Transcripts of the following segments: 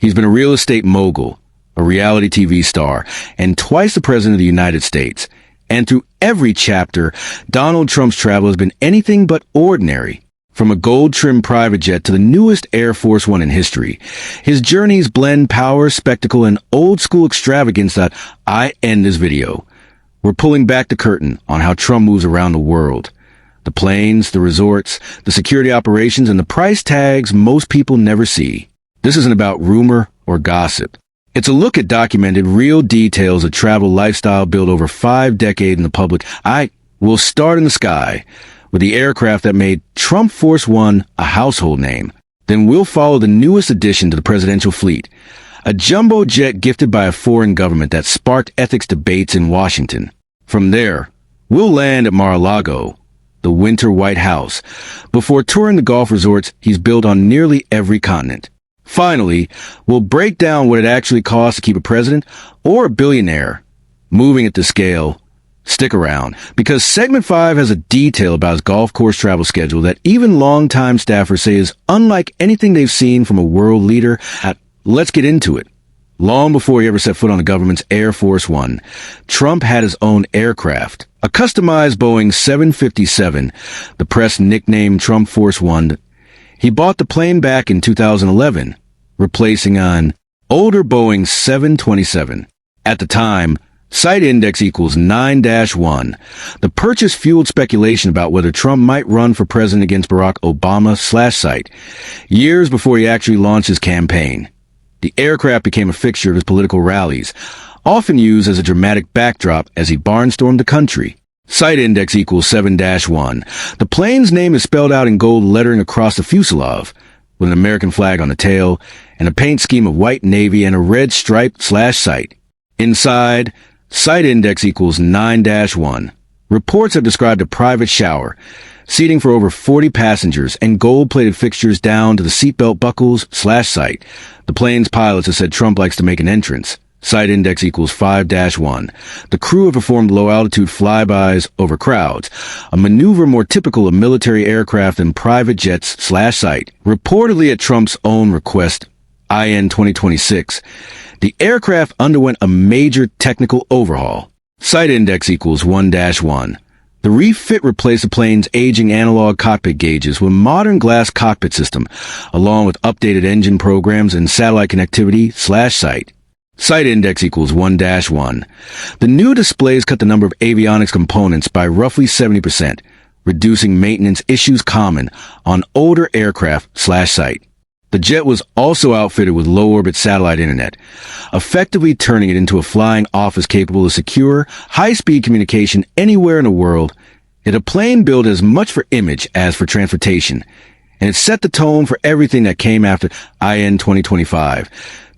He's been a real estate mogul, a reality TV star, and twice the president of the United States. And through every chapter, Donald Trump's travel has been anything but ordinary. From a gold-trimmed private jet to the newest Air Force One in history, his journeys blend power, spectacle, and old-school extravagance that I end this video. We're pulling back the curtain on how Trump moves around the world. The planes, the resorts, the security operations, and the price tags most people never see. This isn't about rumor or gossip. It's a look at documented, real details of travel lifestyle built over 5 decades in the public eye. We'll start in the sky with the aircraft that made Trump Force One a household name. Then we'll follow the newest addition to the presidential fleet, a jumbo jet gifted by a foreign government that sparked ethics debates in Washington. From there, we'll land at Mar-a-Lago, the winter White House, before touring the golf resorts he's built on nearly every continent. Finally, we'll break down what it actually costs to keep a president or a billionaire moving at the scale. Stick around, because Segment 5 has a detail about his golf course travel schedule that even longtime staffers say is unlike anything they've seen from a world leader. Let's get into it. Long before he ever set foot on the government's Air Force One, Trump had his own aircraft, a customized Boeing 757, the press nicknamed Trump Force One. He bought the plane back in 2011, replacing an older Boeing 727. At the time, Site index equals 9-1. The purchase fueled speculation about whether Trump might run for president against Barack Obama/Site, years before he actually launched his campaign. The aircraft became a fixture of his political rallies, often used as a dramatic backdrop as he barnstormed the country. Site index equals 7-1. The plane's name is spelled out in gold lettering across the fuselage, with an American flag on the tail, and a paint scheme of white navy and a red stripe/site. Inside, site index equals 9-1. Reports have described a private shower, seating for over 40 passengers, and gold-plated fixtures down to the seatbelt buckles/site. The plane's pilots have said Trump likes to make an entrance. Site index equals 5-1. The crew have performed low-altitude flybys over crowds, a maneuver more typical of military aircraft than private jets/site. Reportedly at Trump's own request, IN 2026, the aircraft underwent a major technical overhaul. Site index equals 1-1. The refit replaced the plane's aging analog cockpit gauges with a modern glass cockpit system, along with updated engine programs and satellite connectivity/site. Site index equals 1-1. The new displays cut the number of avionics components by roughly 70%, reducing maintenance issues common on older aircraft/site. The jet was also outfitted with low-orbit satellite internet, effectively turning it into a flying office capable of secure, high-speed communication anywhere in the world. It a plane built as much for image as for transportation, and it set the tone for everything that came after IN 2025.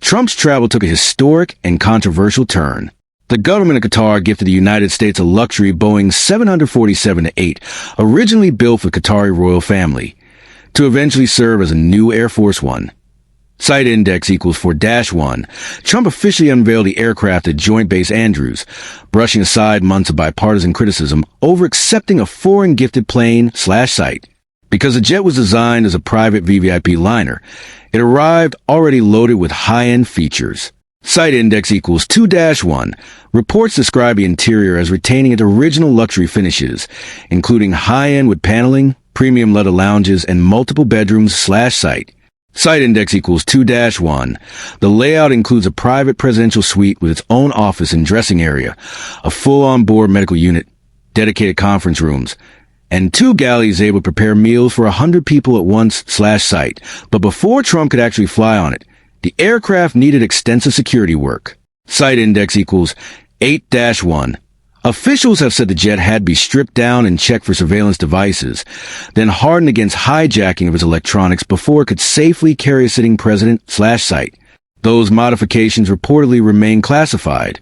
Trump's travel took a historic and controversial turn. The government of Qatar gifted the United States a luxury Boeing 747-8, originally built for the Qatari royal family, to eventually serve as a new Air Force One. Site index equals 4-1. Trump officially unveiled the aircraft at Joint Base Andrews, brushing aside months of bipartisan criticism over accepting a foreign gifted plane/site. Because the jet was designed as a private VVIP liner, it arrived already loaded with high-end features. Site index equals 2-1. Reports describe the interior as retaining its original luxury finishes, including high-end wood paneling, premium leather lounges, and multiple bedrooms/site. Site index equals 2-1. The layout includes a private presidential suite with its own office and dressing area, a full on-board medical unit, dedicated conference rooms, and 2 galleys able to prepare meals for 100 people at once/site. But before Trump could actually fly on it, the aircraft needed extensive security work. Site index equals 8-1. Officials have said the jet had to be stripped down and checked for surveillance devices, then hardened against hijacking of its electronics before it could safely carry a sitting president/site. Those modifications reportedly remain classified.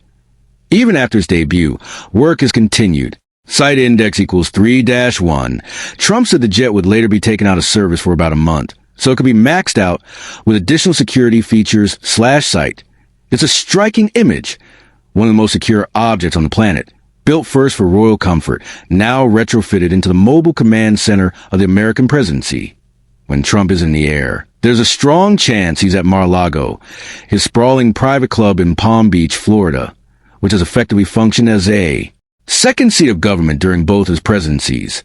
Even after its debut, work has continued. Site index equals 3-1. Trump said the jet would later be taken out of service for about a month, so it could be maxed out with additional security features/site. It's a striking image, one of the most secure objects on the planet. Built first for royal comfort, now retrofitted into the mobile command center of the American presidency. When Trump is in the air, There's a strong chance he's at Mar-a-Lago, his sprawling private club in Palm Beach, Florida, which has effectively functioned as a second seat of government during both his presidencies.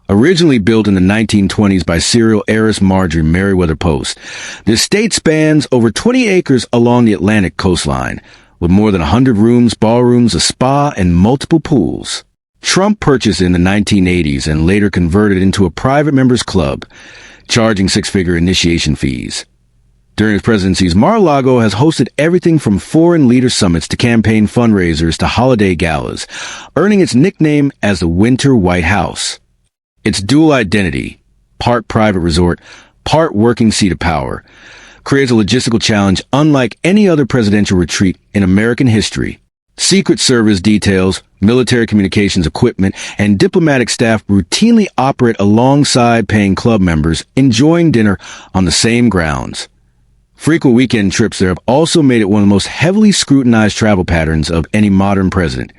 Originally built in the 1920s by serial heiress Marjorie Merriweather Post, the estate spans over 20 acres along the Atlantic coastline, with more than 100 rooms, ballrooms, a spa, and multiple pools. Trump purchased it in the 1980s and later converted it into a private members club, charging six-figure initiation fees. During his presidencies, Mar-a-Lago has hosted everything from foreign leader summits to campaign fundraisers to holiday galas, earning its nickname as the Winter White House. Its dual identity, part private resort, part working seat of power, creates a logistical challenge unlike any other presidential retreat in American history. Secret Service details, military communications equipment, and diplomatic staff routinely operate alongside paying club members enjoying dinner on the same grounds. Frequent weekend trips there have also made it one of the most heavily scrutinized travel patterns of any modern president,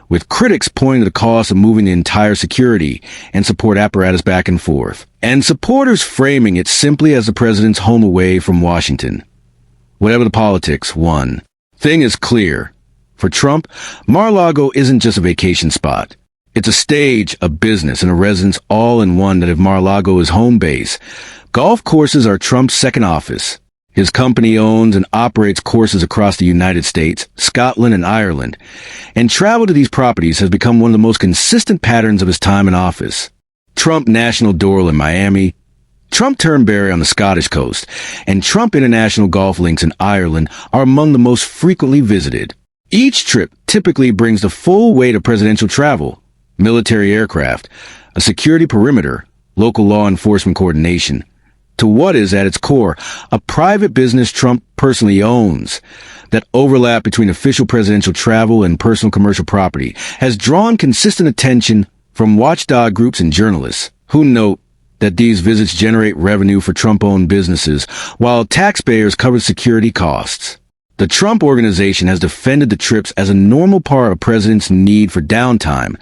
with critics pointing to the cost of moving the entire security and support apparatus back and forth, and supporters framing it simply as the president's home away from Washington. Whatever the politics, one thing is clear. For Trump, Mar-a-Lago isn't just a vacation spot. It's a stage, a business, and a residence all in one that if Mar-a-Lago is home base, golf courses are Trump's second office. His company owns and operates courses across the United States, Scotland, and Ireland, and travel to these properties has become one of the most consistent patterns of his time in office. Trump National Doral in Miami, Trump Turnberry on the Scottish coast, and Trump International Golf Links in Ireland are among the most frequently visited. Each trip typically brings the full weight of presidential travel, military aircraft, a security perimeter, local law enforcement coordination, to what is, at its core, a private business Trump personally owns. That overlap between official presidential travel and personal commercial property has drawn consistent attention from watchdog groups and journalists, who note that these visits generate revenue for Trump-owned businesses, while taxpayers cover security costs. The Trump Organization has defended the trips as a normal part of a president's need for downtime,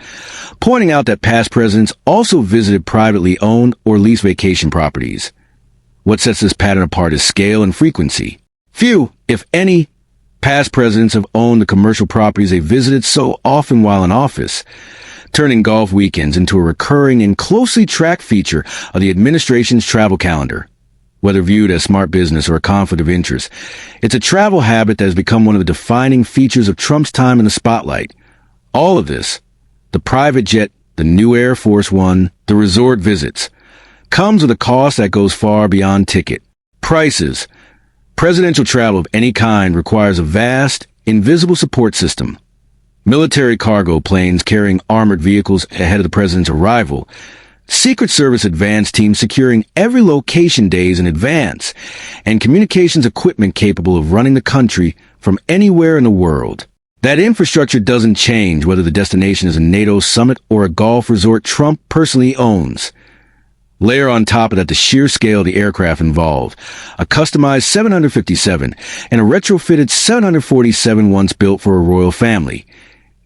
pointing out that past presidents also visited privately owned or leased vacation properties. What sets this pattern apart is scale and frequency. Few, if any, past presidents have owned the commercial properties they visited so often while in office, turning golf weekends into a recurring and closely tracked feature of the administration's travel calendar. Whether viewed as smart business or a conflict of interest, it's a travel habit that has become one of the defining features of Trump's time in the spotlight. All of this, the private jet, the new Air Force One, the resort visits, comes with a cost that goes far beyond ticket prices. Presidential travel of any kind requires a vast, invisible support system. Military cargo planes carrying armored vehicles ahead of the president's arrival, Secret Service advance teams securing every location days in advance, and communications equipment capable of running the country from anywhere in the world. That infrastructure doesn't change whether the destination is a NATO summit or a golf resort Trump personally owns. Layer on top of that the sheer scale of the aircraft involved, a customized 757 and a retrofitted 747 once built for a royal family.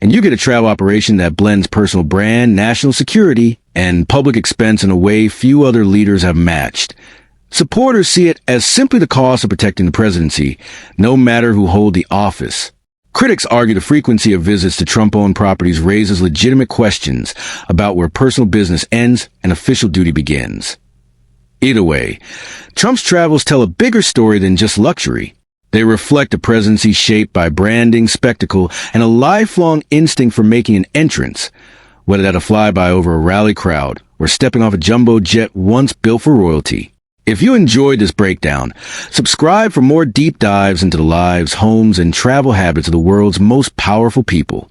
And you get a travel operation that blends personal brand, national security, and public expense in a way few other leaders have matched. Supporters see it as simply the cost of protecting the presidency, no matter who hold the office. Critics argue the frequency of visits to Trump-owned properties raises legitimate questions about where personal business ends and official duty begins. Either way, Trump's travels tell a bigger story than just luxury. They reflect a presidency shaped by branding, spectacle, and a lifelong instinct for making an entrance, whether that a flyby over a rally crowd or stepping off a jumbo jet once built for royalty. If you enjoyed this breakdown, subscribe for more deep dives into the lives, homes, and travel habits of the world's most powerful people.